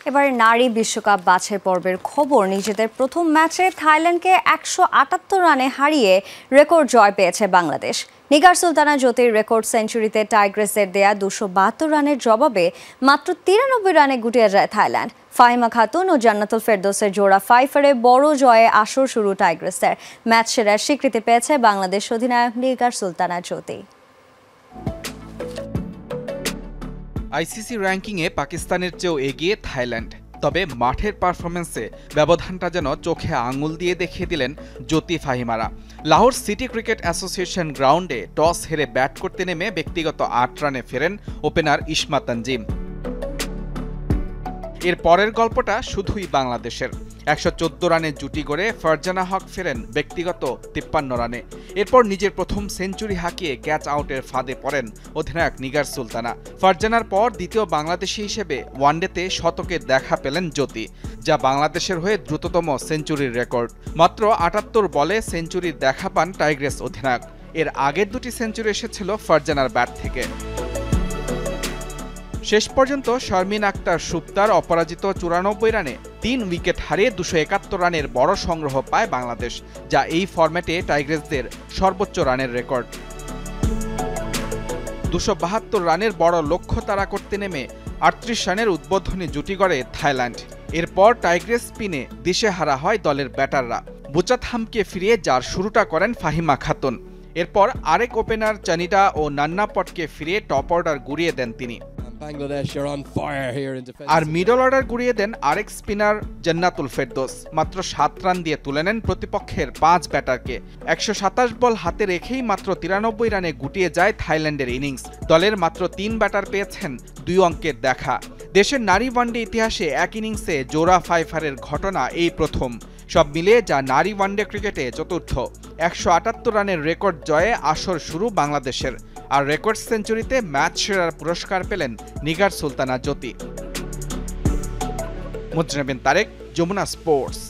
এবার নারী বিশ্বকাপ বাছাই পর্বের খবর। নিজেদের প্রথম ম্যাচে থাইল্যান্ডকে ১৭৮ রানে হারিয়ে রেকর্ড জয় পেয়েছে বাংলাদেশ। নিগার সুলতানা জ্যোতির রেকর্ড সেঞ্চুরিতে টাইগ্রেসের দেয়া ২৭২ রানের জবাবে মাত্র ৯৩ রানে গুটিয়ে যায় থাইল্যান্ড। ফাহিমা খাতুন ও জান্নাতুল ফেরদৌসের জোড়া ফাইফারে বড় জয়ে আসর শুরু টাইগ্রেসের। ম্যাচ সেরার স্বীকৃতি পেয়েছে বাংলাদেশ অধিনায়ক নিগার সুলতানা জ্যোতি। আইসিসি র্যাঙ্কিংয়ে পাকিস্তানের চেয়েও এগিয়ে থাইল্যান্ড, তবে মাঠের পারফরমেন্সে ব্যবধানটা যেন চোখে আঙুল দিয়ে দেখিয়ে দিলেন জ্যোতি ফাহিমারা। লাহোর সিটি ক্রিকেট অ্যাসোসিয়েশন গ্রাউন্ডে টস হেরে ব্যাট করতে নেমে ব্যক্তিগত ৮ রানে ফেরেন ওপেনার ইসমা তানজিম। এর পরের গল্পটা শুধুই বাংলাদেশের। ১১৪ রানে জুটি গড়ে ফারজানা হক ফেরেন ব্যক্তিগত ৫৩ রানে। এরপর নিজের প্রথম সেঞ্চুরি হাঁকিয়ে ক্যাচ আউটের ফাঁদে পড়েন অধিনায়ক নিগার সুলতানা। ফারজানার পর দ্বিতীয় বাংলাদেশি হিসেবে ওয়ানডেতে শতকের দেখা পেলেন জ্যোতি, যা বাংলাদেশের হয়ে দ্রুততম সেঞ্চুরির রেকর্ড। মাত্র ৭৮ বলে সেঞ্চুরির দেখা পান টাইগ্রেস অধিনায়ক। এর আগের দুটি সেঞ্চুরি এসেছিল ফারজানার ব্যাট থেকে। শেষ পর্যন্ত শারমিন আক্তার সুপ্তার অপরাজিত ৯৪ রানে ৩ উইকেট হারিয়ে ২৭১ রানের বড় সংগ্রহ পায় বাংলাদেশ, যা এই ফরম্যাটে টাইগ্রেসদের সর্বোচ্চ রানের রেকর্ড। ২৭২ রানের বড় লক্ষ্য তাড়া করতে নেমে ৩৮ রানের উদ্বোধনী জুটি গড়ে থাইল্যান্ড। এরপর টাইগ্রেস স্পিনে দিশেহারা হয় দলের ব্যাটাররা। বুচাথামকে ফিরিয়ে যার শুরুটা করেন ফাহিমা খাতুন। এরপর আরেক ওপেনার চানিডা ও নান্নাপটকে ফিরিয়ে টপ অর্ডার গুড়িয়ে দেন তিনি। আর মিডল অর্ডার গুড়িয়ে দেন আরেক স্পিনার জান্নাতুল ফেরদৌস। মাত্র ৭ রান দিয়ে তুলে নেন প্রতিপক্ষের ৫ ব্যাটারকে। ১২৭ বল হাতে রেখেই মাত্র ৯৩ রানে গুটিয়ে যায় থাইল্যান্ডের ইনিংস। দলের মাত্র ৩ ব্যাটার পেয়েছেন ২ অঙ্কের দেখা। দেশের নারী ওয়ানডে ইতিহাসে এক ইনিংসে জোড়া ফাইফারের ঘটনা এই প্রথম। সব মিলিয়ে যা নারী ওয়ানডে ক্রিকেটে চতুর্থ। ১৭৮ রানের রেকর্ড জয়ে আসর শুরু বাংলাদেশের। আর রেকর্ড সেঞ্চুরিতে ম্যাচ সেরার পুরস্কার পেলেন নিগার সুলতানা জ্যোতি। মুজরিন বিন তারেক, যমুনা স্পোর্টস।